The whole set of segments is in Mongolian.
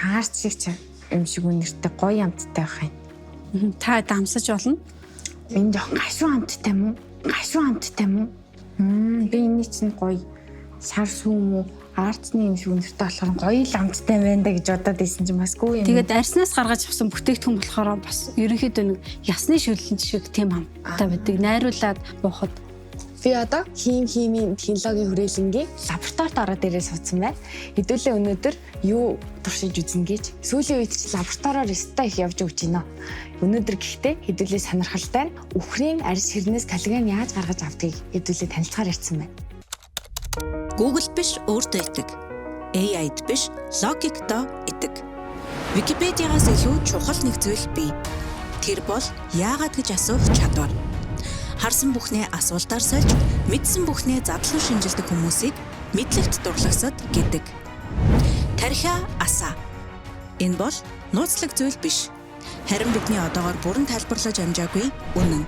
хаарч шиг юм шиг үнэртэй гоё амттай байх юм. Та дамсаж болно. Энэ жоохон гашуун амттай юм уу? Гашуун амттай юм уу? Би энэ чинь гоё сар сүүм үү? Арцны юм шиг үнэртэй болохоор гоё л амттай байна да гэж бодоод байсан чинь бас гоо юм. Тэгээд арснаас гаргаж авсан бүтээгдэхүүн болохоор бас ерөнхийдөө нэг ясны шүлэлт шиг тийм амттай байдаг. Найруулад буухад би одоо химийн технологийн хүрээлэнгийн лабораторид ороод ирээ суудсан байна. Хэдүүлээ өнөөдөр юу туршиж үзнэ гэж. Сүүлийн үед ч лабораториор өстой их явж өгч байна. Өнөөдөр гэхдээ хэдүүлээ сонирхолтой нь үхрийн арьс хэрнээс коллаген яаж гаргаж авдгийг хэдүүлээ танилцахаар ирсэн байна. Google биш өөртөө идэг. AI-д биш логикдоо идэг. Википедиагаас илүү чухал нэг зүйл бий. Тэр бол яагаад гэж асуух чадвар. Харсан бүхнээ асуултаар сольж, мэдсэн бүхнээ задлан шинжилдэг хүмүүсийг мэдлэгт дурлагсад гэдэг. Тархиа асаа. Энэ бол нууцлаг зүйл биш. Харин бидний одоогоор бүрэн тайлбарлаж амжаагүй үнэн.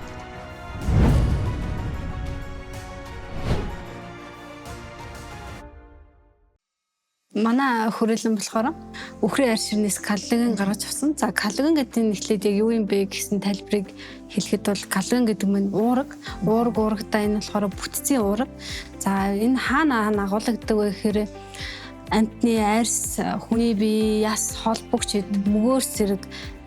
манай хүрээлэн болохоор үхрийн арьс ширнээс коллаген гаргаж авсан. За коллаген гэдэг нь эхлээд яг юу юм бэ гэсэн тайлбарыг хэлэхэд бол коллаген гэдэг нь уурагдаа энэ болохоор бүтцийн уурга. За энэ хаана агуулгадаг вэ гэхээр амтны арьс, хүний бие, яс, холбогч, мөгөөр зэрэг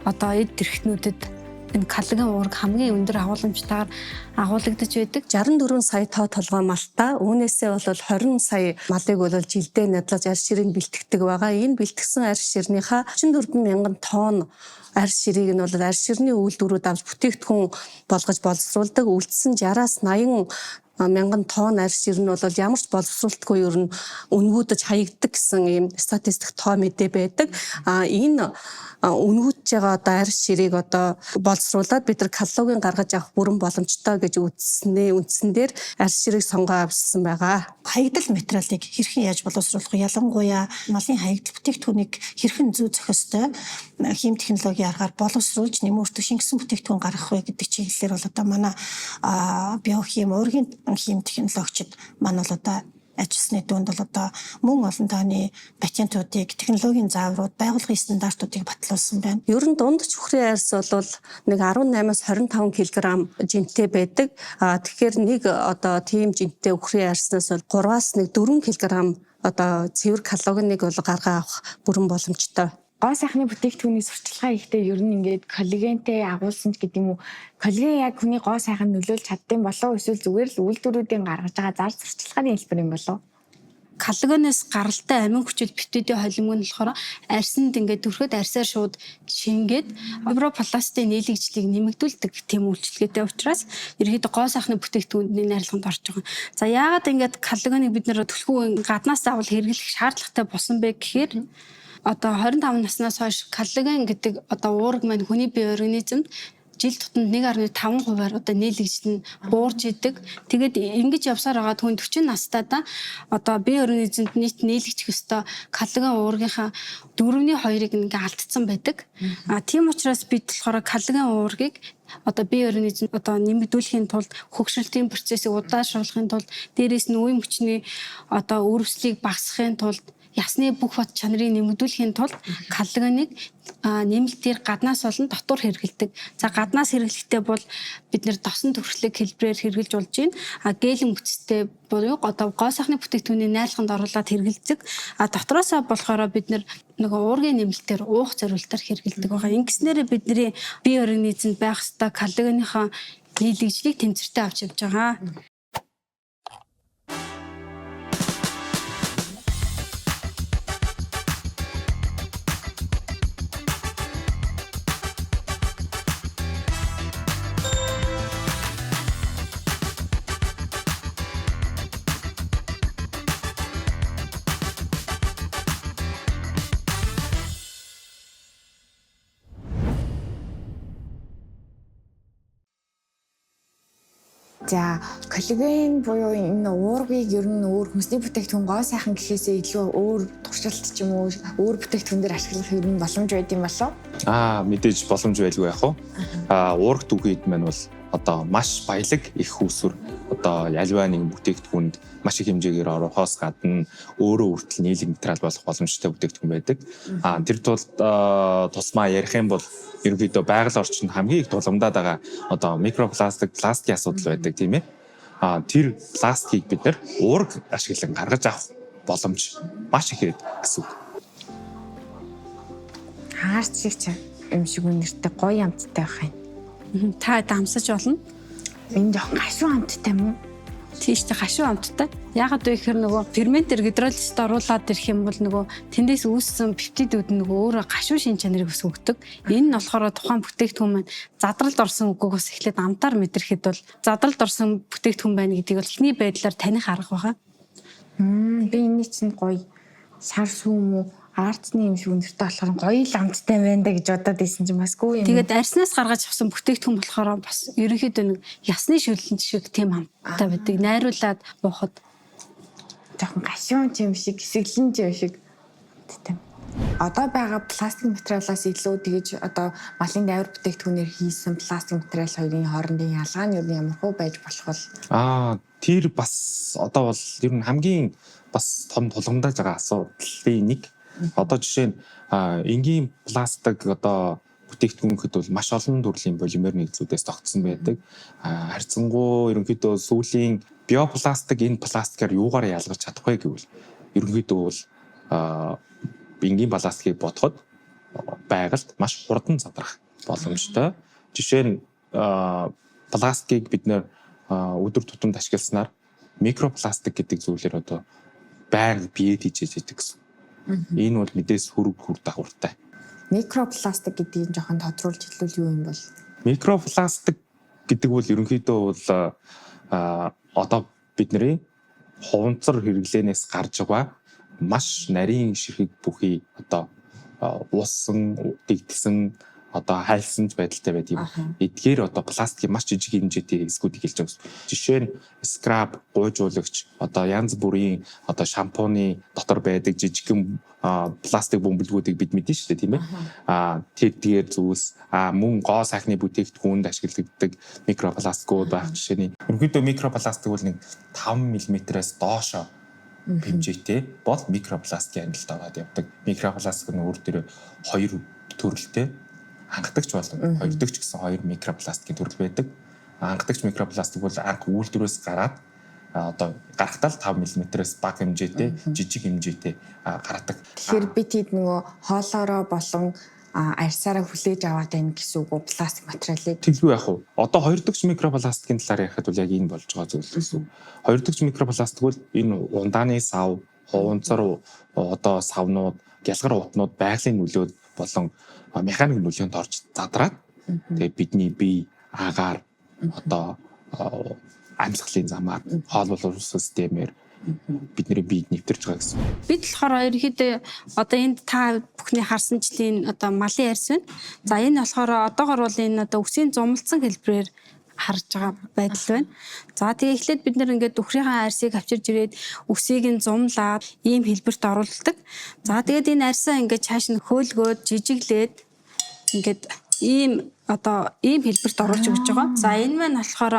одоо эд тэрхтнүүдэд энэ коллаген уурга хамгийн өндөр агууламжтайгаар агуулгадж байдаг. 64 сая тоо толгой малтай. Үүнээсээ бол 20 сая малыг бол жилдээ надлаж арьс ширийг бэлтгэдэг байгаа. Энэ бэлтгэсэн арьс ширнийхаа 34 мянган тонн арьс ширийг нь бол арьс ширний үйлдвэрүүд авч бүтээгдэхүүн болгож боловсруулдаг. Үлдсэн 60-аас 80 мянган тонн арьс шир нь бол ямар ч боловсруулалтгүй ер нь үнгүүдэж хаягддаг гэсэн ийм статистик тоо мэдээ байдаг. Энэ үнгүүдж байгаа одоо арьс ширийг одоо боловсруулад бид нар коллаген гаргаж авах бүрэн боломжтой гэж үндсэн дээр арьс ширийг сонгоо авсан байгаа. Хаягдал материалыг хэрхэн яаж боловсруулах вэ? Ялангуяа малын хаягдал бүтээгдэхүүнийг хэрхэн зүй зохистой хим технологийн аргаар боловсруулж нэмэрт шингэсэн бүтээгдэхүүн гаргах вэ гэдэг чиглэлээр бол одоо манай биохим ургийн хим технологичд маань бол одоо ажилласны дүнд бол одоо мөн олон тооны патентуудыг, технологийн зааврууд, байгууллагын стандартуудыг батлуулсан байна. Ер нь дундч үхрийн арьс бол нэг 18-аас 25 кг жинтэй байдаг. Тэгэхээр нэг одоо тийм жинтэй үхрийн арьснаас бол 3-аас нэг 4 кг одоо цэвэр коллагеныг бол гаргаа авах бүрэн боломжтой. Гоо сайхны бүтээгдэхүүний сурталчилгаа хийхдээ ер нь ингээд коллагентэй агуулсан ч гэдэг юм уу. Коллаген яг хүний гоо сайхан нөлөөлж чаддсан болов эсвэл зүгээр л үйлдвэрүүдийн гаргаж байгаа зар сурталчилгааны хэлбэр юм болов? Коллагенээс гаралтай амин хүчил битүүдийн холимог нь болохоор арьсанд ингээд төрөхөд арьсаар шууд шингээд фибропластын нийлэгжлийг нэмэгдүүлдэг тийм үйлчлэгээтэй учраас ерөөдөө гоо сайхны бүтээгдэхүүний найрлаганд орж байгаа. За яагаад ингээд коллагеныг бид нэр түлхүү гаднаас заавал хэрэглэх шаардлагатай болсон бэ гэхээр одоо 25 наснаас хойш коллаген гэдэг одоо уурга маань хүний бие организмд жил тутамд 1.5%-аар одоо нийлэгжил нь буурж идэг. Тэгээд ингэж явсаар байгаа түн 40 настайдаа одоо бие организмд нийт нийлэгдэх ёстой коллаген уургийнхаа 4/2-ыг ингээ алдсан байдаг. Тийм учраас бид болохоор коллаген уургийг одоо бие организм одоо нэмэгдүүлэхийн тулд хөгшрөлтийн процессыг удаашруулахын тулд дээрээс нь үе мөчний одоо өрөвслийг багасгахын тулд ясны бүх бат чанарыг нэмэгдүүлэхийн тулд коллагеныг нэмэлтээр гаднаас болон дотор хэрэглэдэг. За гаднаас хэрэглэхдээ бол бид нэр досон төрхлөг хэлбэрээр хэрэглэж болж байна. Гээлэн үтцтэй буюу одоо гоо сайхны бүтээгдэхүүний найрлаганд оруулаад хэрэглэдэг. Дотроосоо болохоор бид нэр нөгөө уургийн нэмэлтээр уух зорилтоор хэрэглэдэг байгаа. Ингэснээр бидний бие организмд байх ёстой коллагеныхаа нийлэгжлийг тэмцвэртэй авч явж байгаа. За коллаген буюу энэ уургийг ер нь өөр хүнсний бүтээгдэхүүн гоо сайхан гэхээсээ илүү өөр туршилт ч юм уу өөр бүтээгдэхүүн дээр ашиглах ер нь боломж байд юм болов? Мэдээж боломж байлгүй яах вэ? Уургт үхийд маань бол одоо маш баялаг их усүр одоо альва нэг бүтээгдэхүүнд маш их хэмжээгээр орохоос гадна өөрөө хүртэл нийлэг материал болох боломжтой бүтээгдэхүүн байдаг. Тэр тулд тусмаа ярих юм бол ерөнхийдөө байгаль орчинд хамгийн их тулгамдаад байгаа одоо микропластик, пластикийн асуудал байдаг тийм ээ. Тэр пластикийг бид нэр уураг ашиглан гаргаж авах боломж маш их байдаг гэсэн үг. Хаарч шиг юм шиг үнэртэй гоё амттай байх юм. Та дамсаж болно. Энэ жоохон гашуун амттай юм уу? Тийштэй гашуун амттай. Ягаад вэ гэхээр нөгөө ферментер гидролизт оруулаад ирэх юм бол нөгөө тэндээс үүссэн пептидүүд нөгөө өөрөө гашуун шин чанарыг ус өгдөг. Энэ нь болохоор тухайн бүтээгдэхүүн маань задралд орсон үгээс эхлээд амтаар мэдрэхэд бол задралд орсон бүтээгдэхүүн байна гэдгийг бол эхний байдлаар таних арга байгаа. Би энэ чинь гоё сар сүүм үү арцны юм шиг үнэртэй болохоор гоё л амттай байна да гэж бодоод исэн чинь бас гоо юм. Тэгээд арснаас гаргаж авсан бүтээгдэхүүн болохоор бас ерөнхийдөө нэг ясны шүлэн шиг тийм амттай байдаг. Найруулад уухад жоохон гашуун юм шиг, эсэглэн юм шиг тийм. Одоо байгаа пластик материалаас илүү тэгэж одоо малын дайвар бүтээгдэхүүнээр хийсэн пластик материал хоёрын хоорондын ялгаа нь юу ямар хөө байж болох вэ? Тэр бас одоо бол ер нь хамгийн бас том тулгамдаж байгаа асуудлын нэг. Одоо жишээ нь энгийн пластик одоо бүтээгдэхүүн гэхэд бол маш олон төрлийн полимер нэгдлүүдээс тогтсон байдаг. Харьцангуй ерөнхийдөө сүүлийн биопластик энэ пластикаар юугаар ялгаж чадах вэ гэвэл ерөнхийдөө бол энгийн пластикийг бодоход байгальд маш хурдан задрах боломжтой. Жишээ нь пластикийг бид нэр өдөр тутамд ашигласнаар микропластик гэдэг зүйлээр одоо байнга биед хийж яадаг гэсэн. Энэ бол мэдээс хүр дагавартай. Микропластик гэдгийг жоохон тодруулж хэлвэл юу юм бол? Микропластик гэдэг бол ерөнхийдөө бол одоо бидний хуванцар хэрэглэнээс гарч байгаа маш нарийн ширхэг бүхий одоо ууссан, дэгдсэн одоо хайлсан байдалтай байдаг юм. Эдгээр одоо пластикийн маш жижиг хэмжээтэй эсгүүдийг хэлж байгаа. Жишээ нь скраб, гуйжуулагч, одоо янз бүрийн одоо шампуны дотор байдаг жижигхэн пластик бөмбөлгүүдийг бид мэднэ шүү дээ, тийм ээ. Тэдгээр зүйлс мөн гоо сайхны бүтээгдэхүүнд ашигладаг микропластикууд байх жишээний. Ерөнхийдөө микропластик бол нэг 5 мм-ээс доошо хэмжээтэй бол микропластикийн ангилалд ороод явдаг. Микропластик нь өөр дээрээ 2 төрөлтэй хангадагч болон хоёрдогч гэсэн 2 микропластикийн төрөл байдаг. Хангадагч микропластик бол анх үйлдвэрээс гараад одоо гарахтаа л 5 мм-ээс бага хэмжээтэй, жижиг хэмжээтэй гаргадаг. Тэгэхээр бид хэд нөгөө хоолоороо болон арьсаараа хүлээж аваад байна гэсэн үг үү пластик материалыг? Тэглгүй яах вэ? Одоо хоёрдогч микропластикийн талаар ярихад бол яг энэ болж байгаа зүйл гэсэн. Хоёрдогч микропластик бол энэ ундааны сав, хуванцар одоо савнууд, гялгар утнууд байгалийн нөлөөд болон механик нөлөөнд орж задраад тэгээ бидний бие агаар одоо амьсгалын замаар хоол боловсрол системээр бидний биед нэвтэрж байгаа гэсэн. Бид болохоор ерөнхийдөө одоо энд та бүхний харсан жилийн одоо малын арьс байна. За энэ болохоор одоогор бол энэ одоо үсгийн зумалцсан хэлбэрээр харж байгаа байдал байна. За тэгээ эхлээд бид нэр ингээд үхрийнхээ арьсыг авчирж ирээд үсийг нь зумлаад ийм хэлбэрт оруулдаг. За тэгээд энэ арьсаа ингээд цааш нь хөөлгөөд жижиглээд ингээд ийм хэлбэрт оруулж өгч байгаа. За энэ маань болохоор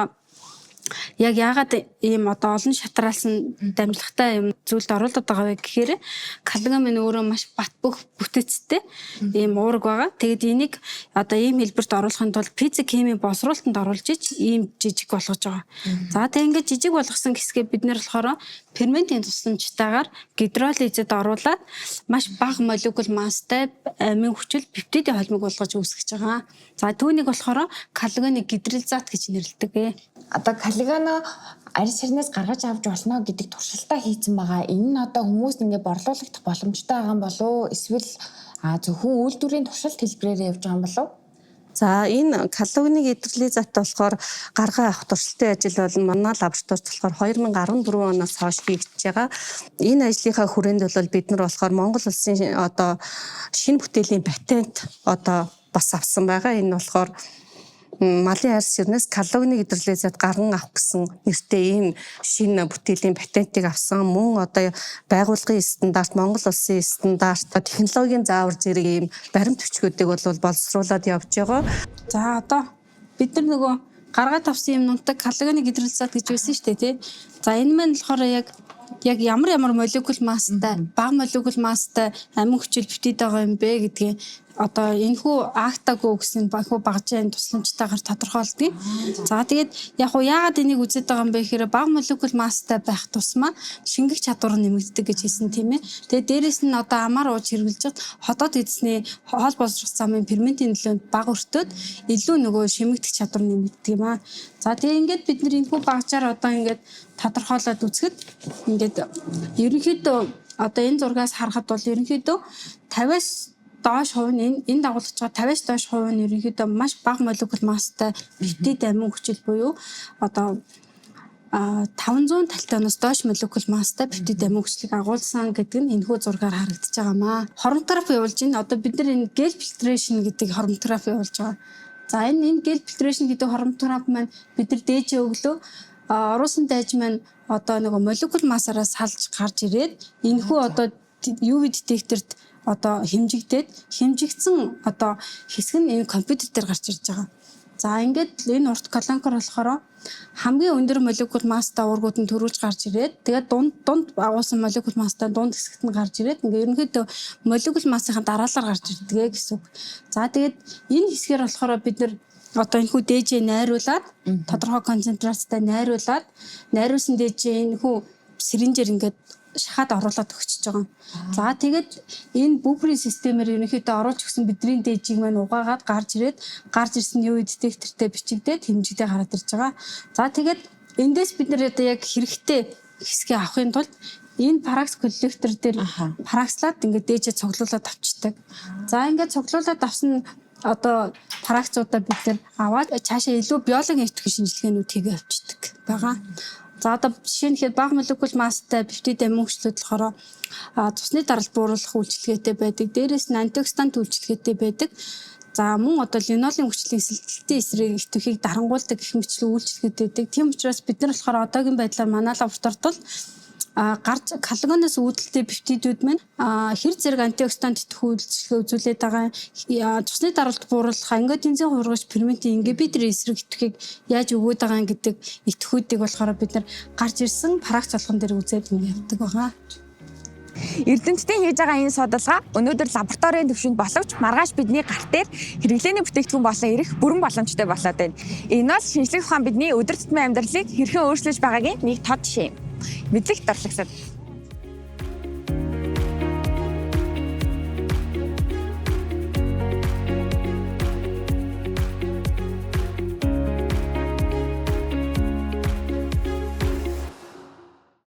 яг яагаад ийм одоо олон шатраалсан дамжлагтай юм зүйлд оруулаад байгаа вэ гэхээр калгамын өөрөө маш бат бөх бүтэцтэй ийм уураг байгаа. Тэгэд энийг одоо ийм хэлбэрт оруулахын тулд физик химийн боловсруулалтанд оруулж ич ийм жижиг болгож байгаа. За тэг ингээд жижиг болгосон хэсгээ бид нэр болохоор ферментийн тусламжтайгаар гидролизэд оруулаад маш бага молекул масстай амин хүчил пептидийн холимог болгож үүсгэж байгаа. За түүнийг болохоор калганы гидролизат гэж нэрлэдэг. Одоо калгано арьс ширнээс гаргаж авч болно гэдэг туршилтаа хийсэн байгаа. Энэ нь одоо хүмүүст ингээд борлуулагдах боломжтой байгаа юм болов уу? Эсвэл зөвхөн үйлдвэрийн туршилт хэлбэрээр явж байгаа юм болов уу? За энэ калганы гидролизат болохоор гаргаа авах туршилтын ажил бол манай лабораторид болохоор 2014 оноос хойш хийгдэж байгаа. Энэ ажлынхаа хүрээнд бол бид нар болохоор Монгол улсын одоо шинэ бүтээлийн патент одоо бас авсан байгаа. Энэ болохоор малын арьс ширнээс калганы гидролизат гарган авах гэсэн нэртэй ийм шинэ бүтээлийн патентыг авсан. Мөн одоо байгууллагын стандарт, Монгол улсын стандарт, технологийн заавар зэрэг ийм баримт бичгүүдийг бол боловсруулад явж байгаа. За одоо бид нар нөгөө гаргаад авсан юмнуудыг коллагены гидролизат гэж байсан шүү дээ тий. За энэ маань болохоор яг ямар молекул масстай, бага молекул масстай амин хүчил битээд байгаа юм бэ гэдгийг одоо энэхүү актаго гэсэн багжийн тусламжтайгаар тодорхойлдог. За тэгээд яг уу яагаад энийг үзээд байгаа юм бэ гэхээр бага молекул масстай байх тусмаа шингэх чадвар нэмэгддэг гэж хэлсэн тийм ээ. Тэгээд дээрэс нь одоо амар ууж хэрглэж хад хотод эзний хоол боловсрох замын ферментийн нөлөөнд бага өртөөд илүү нөгөө шимэгдэх чадвар нэмэгддэг юм аа. За тэгээд ингээд бид нар энэхүү багжаар одоо ингээд тодорхойлоод үзэхэд ингээд ерөнхийдөө одоо энэ зургаас харахад бол ерөнхийдөө 50-аас доош хувь нь энэ дагуулж байгаа 50-аас доош хувь нь ерөнхийдөө маш бага молекул масстай пептид амин хүчил буюу одоо 500 талтаноос доош молекул масстай пептид амин хүчлийг агуулсан гэдэг нь энэхүү зургаар харагдаж байгаамаа. Хормографи явуулж байна. Одоо бид нар энэ гел фильтрашн гэдэг хормографи явуулж байгаа. За энэ гел фильтрашн гэдэг хормографи маань бид нар дээжээ өглөө оруулсан дайж маань одоо нэг молекул массаараа салж гарч ирээд энэхүү одоо UV детекторт одоо хэмжигдсэн одоо хэсэг нь энэ компьютер дээр гарч ирж байгаа. За ингээд энэ урт колонкор болохоор хамгийн өндөр молекул масстай уургууд нь төрүүлж гарч ирээд тэгээд дунд агуулсан молекул масстай дунд хэсэгт нь гарч ирээд ингээд ерөнхийдөө молекул массын дараалал гарч ирдэг гэсэн үг. За тэгээд энэ хэсгээр болохоор бид нар одоо энэхүү дээжээ найруулад тодорхой концентрацтай найруулсан дээжээ энэхүү сэринжээр ингээд шахаад оруулаад өгчөж байгаа. За тэгээд энэ буферийн системээр ерөнхийдөө оруулж өгсөн бидний дээжийг маань угаагаад гарч ирсэн UV детектортэй бичигдээд хэмжигдээ гараад ирж байгаа. За тэгээд эндээс бид нэр одоо яг хэрэгтэй хэсгээ авахын тулд энэ паракс коллектор дээр паракслаад ингээд дээжээ цуглуулад авчдаг. За ингээд цуглуулад авсан одоо паракцуудаа бид нэр аваад цаашаа илүү биологийн эвтгэн шинжилгээнүүд хийгээ авчдаг байгаа. За одоо жишээ нь хэд бага молекул масстай пептид амин хүчлүүд болохоор цусны даралт бууруулах үйлчилгээтэй байдаг. Дээрээс нь антиоксидант үйлчилгээтэй байдаг. За мөн одоо линолеум хүчлийн сэлтэлтийн эсрэг итвэхийг дарангуулдаг гэх мэтлэн үйлчилгээтэй байдаг. Тийм учраас бид нар болохоор одоогийн байдлаар манай лабораторид бол гарч коллагеноос үүдэлтэй пептидүүд маань хэр зэрэг антиоксидант идэвхтэй үйлчлэгээ үзүүлээд байгаа цусны даралт бууруулах ангиотензин хургаж ферментийн ингибитор эсрэг идэвхийг яаж өгөөд байгаа гэдэг идэвхүүдийг болохоор бид нар гарч ирсэн паракс болгон дээр үзээд явдаг байгаа. Эрдэмтдийн хийж байгаа энэ судалгаа өнөөдөр лабораторийн түвшинд боловч маргааш бидний гарт дээр хэрэглээний бүтээгдэхүүн болон ирэх бүрэн боломжтой болоод байна. Энэ бол шинжлэх ухаан бидний өдөр тутмын амьдралыг хэрхэн өөрчилж байгаагийн нэг тод жишээ юм. Мэдлэгт дурлагсад